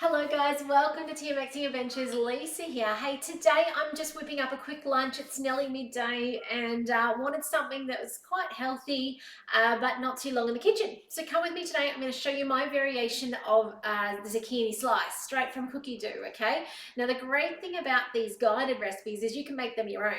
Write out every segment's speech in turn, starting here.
Hello guys, welcome to Thermomix Adventures. Lisa here. Hey, today I'm just whipping up a quick lunch. It's nearly midday and wanted something that was quite healthy but not too long in the kitchen. So come with me today. I'm going to show you my variation of the zucchini slice straight from Cookidoo, okay? Now the great thing about these guided recipes is you can make them your own.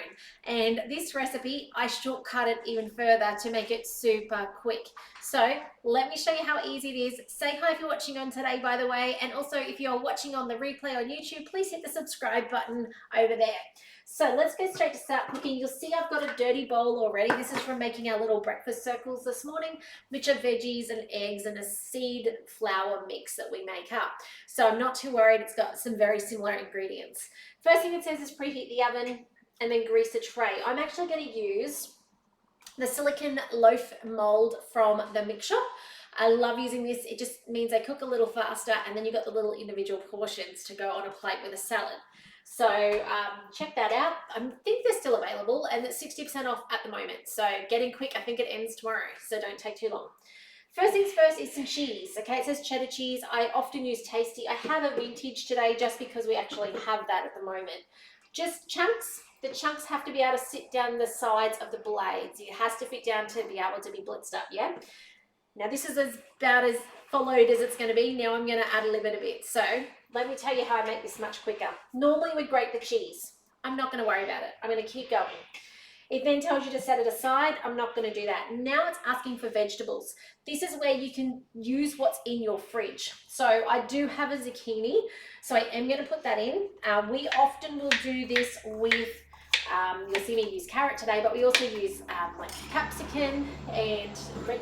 And this recipe, I shortcut it even further to make it super quick. So let me show you how easy it is. Say hi if you're watching on today, by the way, and also if you're watching on the replay on YouTube, please hit the subscribe button over there. So let's go straight to start cooking. You'll see I've got a dirty bowl already. This is from making our little breakfast circles this morning, which are veggies and eggs and a seed flour mix that we make up. So I'm not too worried. It's got some very similar ingredients. First thing it says is preheat the oven and then grease the tray. I'm actually going to use the silicone loaf mold from the mixture. I love using this. It just means they cook a little faster, and then you've got the little individual portions to go on a plate with a salad. So check that out. I think they're still available, and it's 60% off at the moment. So getting quick. I think it ends tomorrow, so don't take too long. First things first is some cheese. Okay, it says cheddar cheese. I often use Tasty. I have a vintage today just because we actually have that at the moment. Just chunks. The chunks have to be able to sit down the sides of the blades. It has to fit down to be able to be blitzed up, yeah? Now this is about as followed as it's going to be. Now I'm going to add a little bit of it. So let me tell you how I make this much quicker. Normally we grate the cheese. I'm not going to worry about it. I'm going to keep going. It then tells you to set it aside. I'm not going to do that. Now it's asking for vegetables. This is where you can use what's in your fridge. So I do have a zucchini, so I am going to put that in. We often will do this with, you'll see me use carrot today, but we also use like capsicum, and red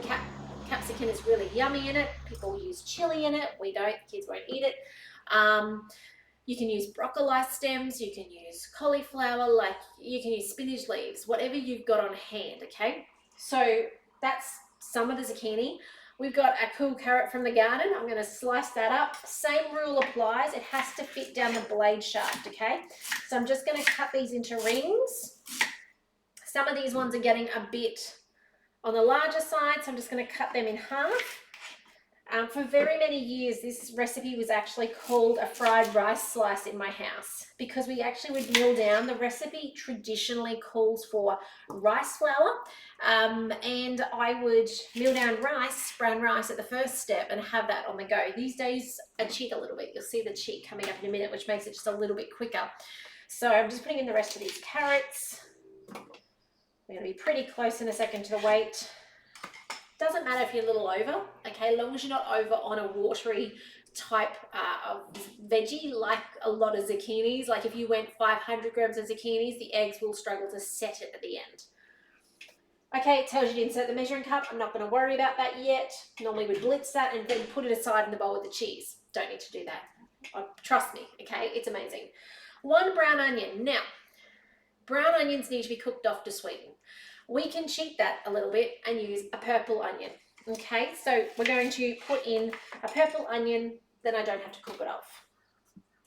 capsicum is really yummy in it. People use chili in it. We don't. Kids won't eat it. You can use broccoli stems, you can use cauliflower, like you can use spinach leaves, whatever you've got on hand, okay? So that's some of the zucchini. We've got a cool carrot from the garden. I'm going to slice that up. Same rule applies. It has to fit down the blade shaft, okay? So I'm just going to cut these into rings. Some of these ones are getting a bit on the larger side, so I'm just going to cut them in half. For very many years, this recipe was actually called a fried rice slice in my house because we actually would mill down. The recipe traditionally calls for rice flour, and I would mill down rice, brown rice at the first step, and have that on the go. These days, I cheat a little bit. You'll see the cheat coming up in a minute, which makes it just a little bit quicker. So I'm just putting in the rest of these carrots. We're going to be pretty close in a second to the weight. Doesn't matter if you're a little over, okay, as long as you're not over on a watery type of veggie like a lot of zucchinis. Like if you went 500 grams of zucchinis, the eggs will struggle to set it at the end. Okay, it tells you to insert the measuring cup. I'm not going to worry about that yet. Normally we'd blitz that and then put it aside in the bowl with the cheese. Don't need to do that. Trust me, okay, it's amazing. 1 brown onion. Now, brown onions need to be cooked off to sweeten. We can cheat that a little bit and use a purple onion. Okay, so we're going to put in a purple onion, then I don't have to cook it off.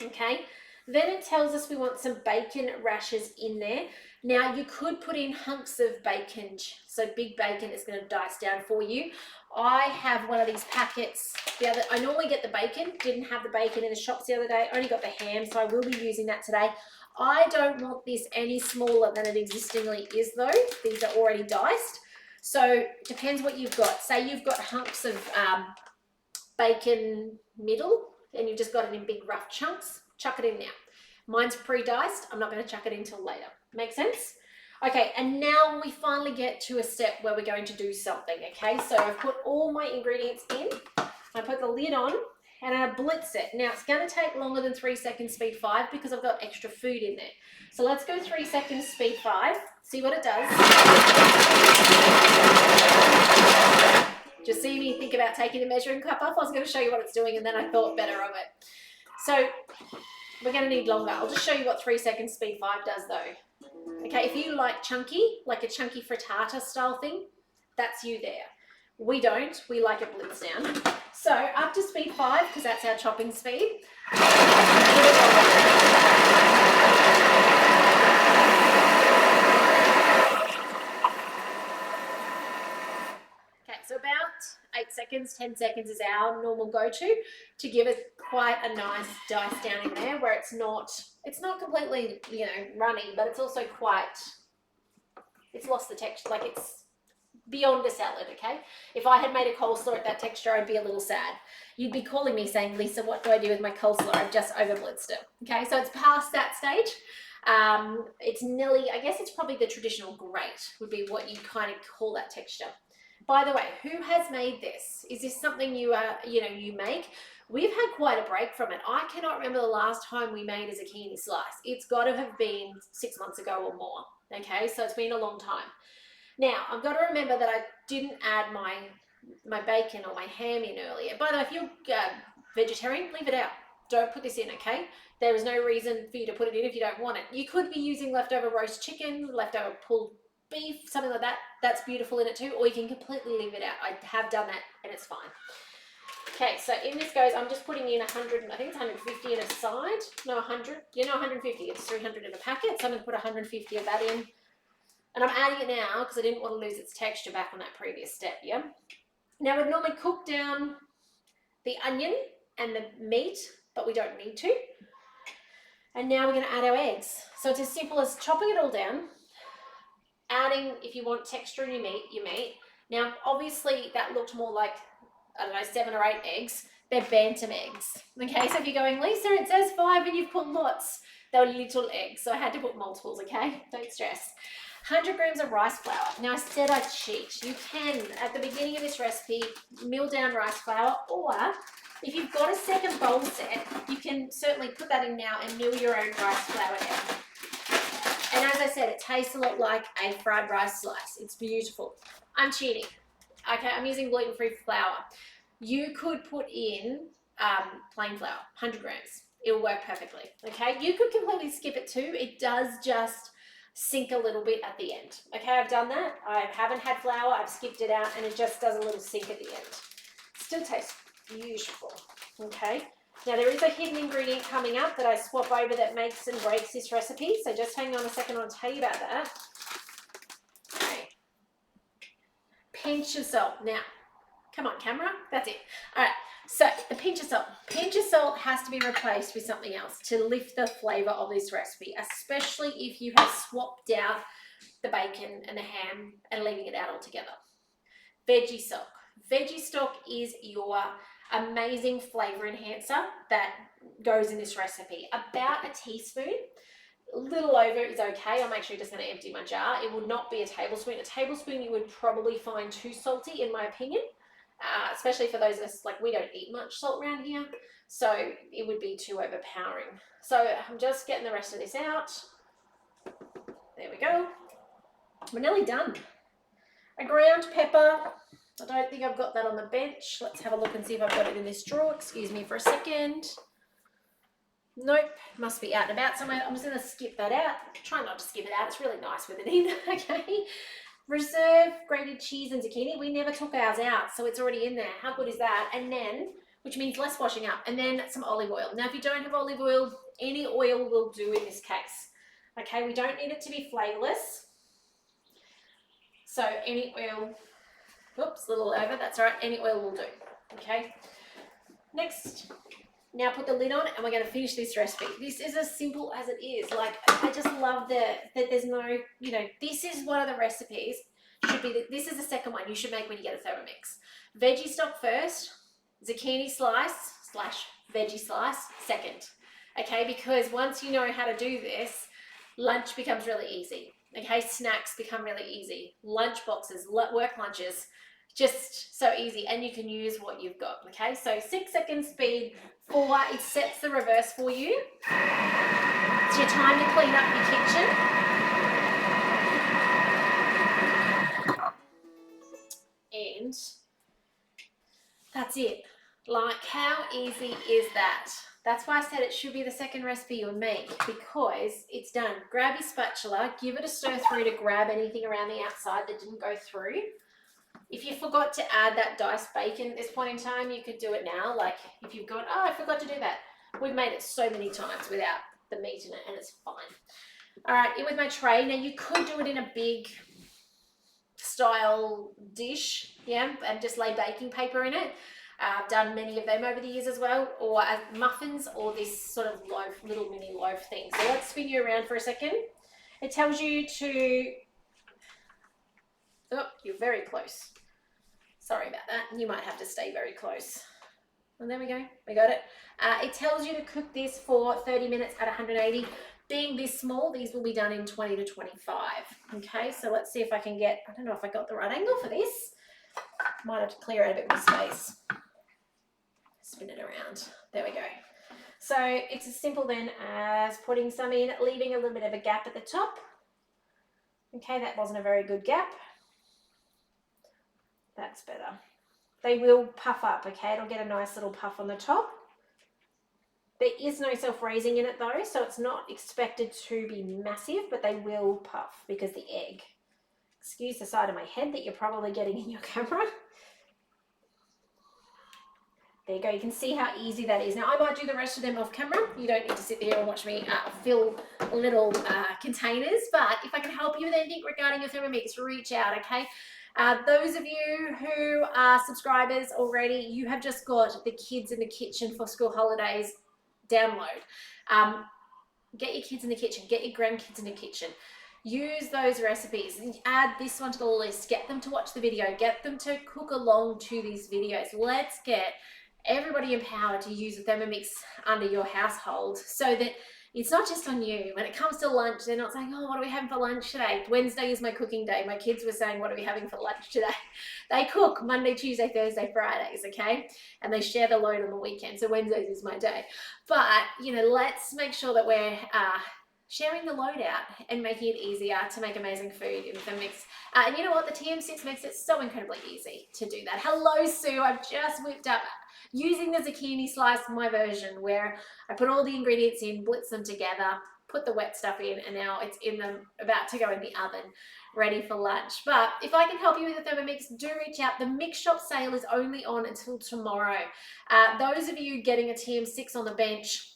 Okay, then it tells us we want some bacon rashers in there. Now you could put in hunks of bacon, so big bacon is going to dice down for you. I have one of these packets. I normally get the bacon, didn't have the bacon in the shops the other day, only got the ham, so I will be using that today. I don't want this any smaller than it existingly is though. These are already diced. So it depends what you've got. Say you've got hunks of bacon middle and you've just got it in big rough chunks, chuck it in now. Mine's pre-diced. I'm not going to chuck it until later. Make sense? Okay, and now we finally get to a step where we're going to do something, okay? So I've put all my ingredients in. I put the lid on. And I blitz it. Now it's going to take longer than 3 seconds speed 5 because I've got extra food in there. So let's go 3 seconds speed 5, see what it does. Just see me think about taking the measuring cup off. I was going to show you what it's doing and then I thought better of it. So we're going to need longer. I'll just show you what 3 seconds speed 5 does though. Okay, if you like chunky, like a chunky frittata style thing, that's you there. We don't, we like it blitz down. So up to speed 5, because that's our chopping speed. Okay, so about 8 seconds, 10 seconds is our normal go-to to give it quite a nice dice down in there where it's not completely, runny, but it's also it's lost the texture, like it's beyond a salad, okay? If I had made a coleslaw at that texture, I'd be a little sad. You'd be calling me saying, Lisa, what do I do with my coleslaw? I've just overblitzed it, okay? So it's past that stage. It's nearly, I guess it's probably the traditional grate would be what you kind of call that texture. By the way, who has made this? Is this something you make? We've had quite a break from it. I cannot remember the last time we made a zucchini slice. It's got to have been 6 months ago or more, okay? So it's been a long time. Now, I've got to remember that I didn't add my bacon or my ham in earlier. By the way, if you're vegetarian, leave it out. Don't put this in, okay? There is no reason for you to put it in if you don't want it. You could be using leftover roast chicken, leftover pulled beef, something like that. That's beautiful in it too, or you can completely leave it out. I have done that and it's fine. Okay, so in this goes, I'm just putting in 100, I think it's 150 in a side. No, 100. 150. It's 300 in a packet, so I'm going to put 150 of that in. And I'm adding it now because I didn't want to lose its texture back on that previous step, yeah? Now, we'd normally cook down the onion and the meat, but we don't need to. And now we're going to add our eggs. So it's as simple as chopping it all down, adding, if you want texture in your meat. Now, obviously, that looked more like, 7 or 8 eggs. They're bantam eggs. Okay, so if you're going, Lisa, it says 5 and you've put lots. They were little eggs, so I had to put multiples, okay? Don't stress. 100 grams of rice flour. Now, I said I'd cheat. You can, at the beginning of this recipe, mill down rice flour, or if you've got a second bowl set, you can certainly put that in now and mill your own rice flour down. And as I said, it tastes a lot like a fried rice slice. It's beautiful. I'm cheating. Okay, I'm using gluten-free flour. You could put in plain flour, 100 grams. It'll work perfectly, okay? You could completely skip it too. It does just sink a little bit at the end. Okay, I've done that. I haven't had flour. I've skipped it out, and it just does a little sink at the end. Still tastes beautiful, okay? Now, there is a hidden ingredient coming up that I swap over that makes and breaks this recipe, so just hang on a second. I'll tell you about that. Okay. Pinch of salt. Now, come on, camera. That's it. All right. So the pinch of salt. Pinch of salt has to be replaced with something else to lift the flavor of this recipe, especially if you have swapped out the bacon and the ham and leaving it out altogether. Veggie stock. Veggie stock is your amazing flavor enhancer that goes in this recipe. About a teaspoon. A little over is okay. I'm actually just going to empty my jar. It would not be a tablespoon. A tablespoon you would probably find too salty, in my opinion. Especially for those of us, like, we don't eat much salt around here, so it would be too overpowering. So I'm just getting the rest of this out. There we go. We're nearly done. A ground pepper. I don't think I've got that on the bench. Let's have a look and see if I've got it in this drawer. Excuse me for a second. Nope, must be out and about somewhere. I'm just going to skip that out. Try not to skip it out. It's really nice with it in, okay? Reserve grated cheese and zucchini. We never took ours out, so it's already in there. How good is that? And then, which means less washing up, and then some olive oil. Now, if you don't have olive oil, any oil will do in this case. Okay, we don't need it to be flavorless. So any oil, oops, a little over, that's all right. Any oil will do, okay? Next, now put the lid on and we're going to finish this recipe. This is as simple as it is. Like, I just love that there's no, this is one of the recipes. This is the second one you should make when you get a Thermomix. Veggie stock first, zucchini slice / veggie slice second. Okay, because once you know how to do this, lunch becomes really easy. Okay, snacks become really easy. Lunch boxes, work lunches, just so easy, and you can use what you've got. Okay, so 6 seconds speed. 4, it sets the reverse for you. It's your time to clean up your kitchen. And that's it. Like, how easy is that? That's why I said it should be the second recipe you would make, because it's done. Grab your spatula, give it a stir through to grab anything around the outside that didn't go through. If you forgot to add that diced bacon at this point in time, you could do it now. Like, if you've got, oh, I forgot to do that. We've made it so many times without the meat in it, and it's fine. All right, in with my tray. Now, you could do it in a big style dish, yeah, and just lay baking paper in it. I've done many of them over the years as well, or as muffins, or this sort of loaf, little mini loaf thing. So let's spin you around for a second. It tells you to, oh, you're very close. Sorry about that. You might have to stay very close. And there we go. We got it. It tells you to cook this for 30 minutes at 180. Being this small, these will be done in 20 to 25. Okay, so let's see if I can get, I don't know if I got the right angle for this. Might have to clear out a bit more space. Spin it around. There we go. So it's as simple then as putting some in, leaving a little bit of a gap at the top. Okay, that wasn't a very good gap. That's better. They will puff up, okay? It'll get a nice little puff on the top. There is no self-raising in it though, so it's not expected to be massive, but they will puff because the egg. Excuse the side of my head that you're probably getting in your camera. There you go. You can see how easy that is. Now, I might do the rest of them off camera. You don't need to sit there and watch me fill little containers, but if I can help you with anything regarding your Thermomix, reach out, okay? Those of you who are subscribers already, you have just got the kids in the kitchen for school holidays download. Get your kids in the kitchen, get your grandkids in the kitchen. Use those recipes, add this one to the list, get them to watch the video, get them to cook along to these videos. Let's get everybody empowered to use a Thermomix under your household so that it's not just on you. When it comes to lunch, they're not saying, oh, what are we having for lunch today? Wednesday is my cooking day. My kids were saying, what are we having for lunch today? They cook Monday, Tuesday, Thursday, Fridays, okay? And they share the load on the weekend. So Wednesdays is my day. But, you know, let's make sure that we're sharing the load out and making it easier to make amazing food in the Thermomix. And you know what? The TM6 makes it so incredibly easy to do that. Hello, Sue. I've just whipped up using the zucchini slice, my version, where I put all the ingredients in, blitz them together, put the wet stuff in, and now it's in them, about to go in the oven, ready for lunch. But if I can help you with the Thermomix, do reach out. The Mix Shop sale is only on until tomorrow. Those of you getting a TM6 on the bench,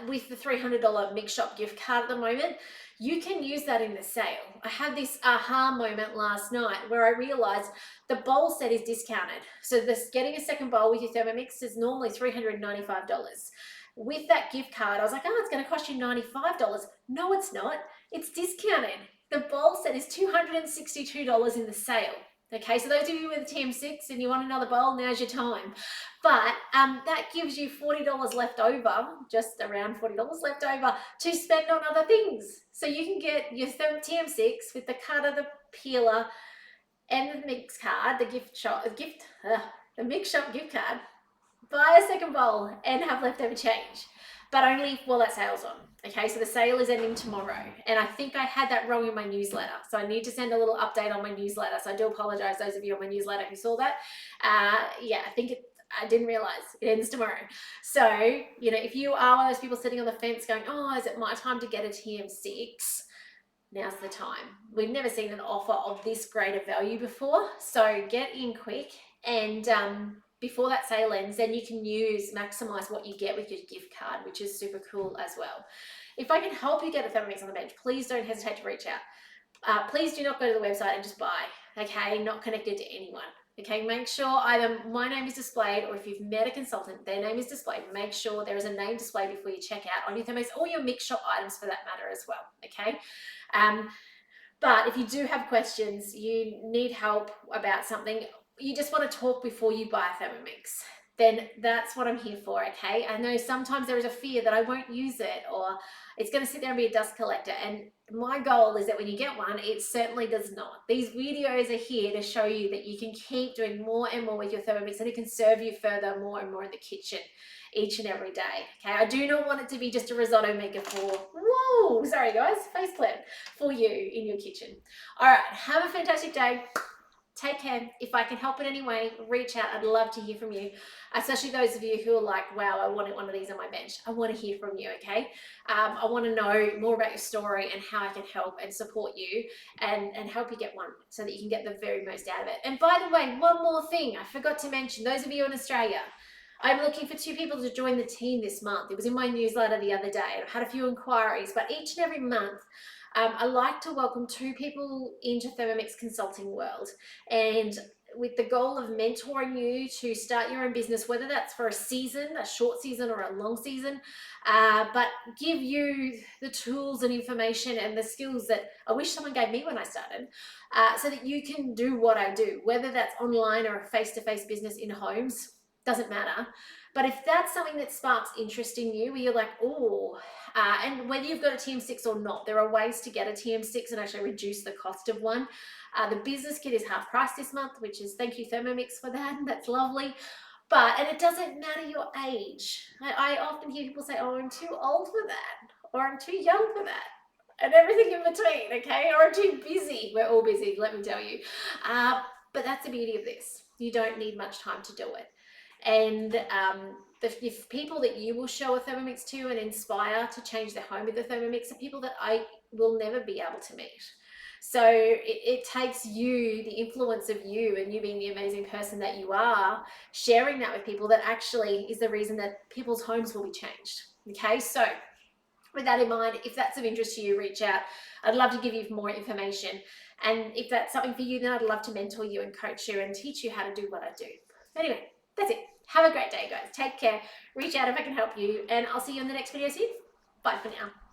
with the $300 Mix Shop gift card at the moment, you can use that in the sale. I had this aha moment last night where I realized the bowl set is discounted. So this getting a second bowl with your Thermomix is normally $395. With that gift card, I was like, oh, it's going to cost you $95. No, it's not. It's discounted. The bowl set is $262 in the sale. Okay, so those of you with a TM6 and you want another bowl, now's your time. But that gives you $40 left over, just around $40 left over to spend on other things. So you can get your TM6 with the cutter, the peeler, and the mix card, the Mix Shop gift card. Buy a second bowl and have leftover change, but only while that sale's on. Okay, so the sale is ending tomorrow, and I think I had that wrong in my newsletter, so I need to send a little update on my newsletter. So I do apologize, those of you on my newsletter who saw that. Yeah, I didn't realize it ends tomorrow. So, you know, if you are one of those people sitting on the fence going, oh, is it my time to get a TM6? Now's the time. We've never seen an offer of this great of value before, so get in quick, and before that sale ends, then you can maximize what you get with your gift card, which is super cool as well. If I can help you get a Thermomix on the bench, please don't hesitate to reach out. Please do not go to the website and just buy, okay? Not connected to anyone. Okay, make sure either my name is displayed, or if you've met a consultant, their name is displayed. Make sure there is a name displayed before you check out on your Thermomix or your Mix Shop items for that matter as well, okay? But if you do have questions, you need help about something, you just want to talk before you buy a Thermomix, then that's what I'm here for, okay? I know sometimes there is a fear that I won't use it, or it's going to sit there and be a dust collector, and my goal is that when you get one, it certainly does not. These videos are here to show you that you can keep doing more and more with your Thermomix, and it can serve you further more and more in the kitchen each and every day, okay? I do not want it to be just a risotto maker sorry guys, faceplant, for you in your kitchen. All right, have a fantastic day. Take care. If I can help in any way, reach out. I'd love to hear from you, especially those of you who are like, wow, I wanted one of these on my bench. I want to hear from you, okay? I want to know more about your story and how I can help and support you and help you get one so that you can get the very most out of it. And by the way, one more thing I forgot to mention, those of you in Australia, I'm looking for 2 people to join the team this month. It was in my newsletter the other day, and I've had a few inquiries, but each and every month, I like to welcome 2 people into Thermomix consulting world, and with the goal of mentoring you to start your own business, whether that's for a season, a short season or a long season, but give you the tools and information and the skills that I wish someone gave me when I started, so that you can do what I do, whether that's online or a face-to-face business in homes, doesn't matter. But if that's something that sparks interest in you, where you're like, oh, and whether you've got a TM6 or not, there are ways to get a TM6 and actually reduce the cost of one. The business kit is half price this month, which is thank you Thermomix for that. That's lovely. But, and it doesn't matter your age. I often hear people say, oh, I'm too old for that, or I'm too young for that, and everything in between, okay? Or I'm too busy. We're all busy, let me tell you. But that's the beauty of this. You don't need much time to do it. And the people that you will show a Thermomix to and inspire to change their home with the Thermomix are people that I will never be able to meet. So it takes you, the influence of you and you being the amazing person that you are, sharing that with people, that actually is the reason that people's homes will be changed. Okay, so with that in mind, if that's of interest to you, reach out. I'd love to give you more information. And if that's something for you, then I'd love to mentor you and coach you and teach you how to do what I do. Anyway, that's it. Have a great day, guys. Take care. Reach out if I can help you, and I'll see you in the next video soon. Bye for now.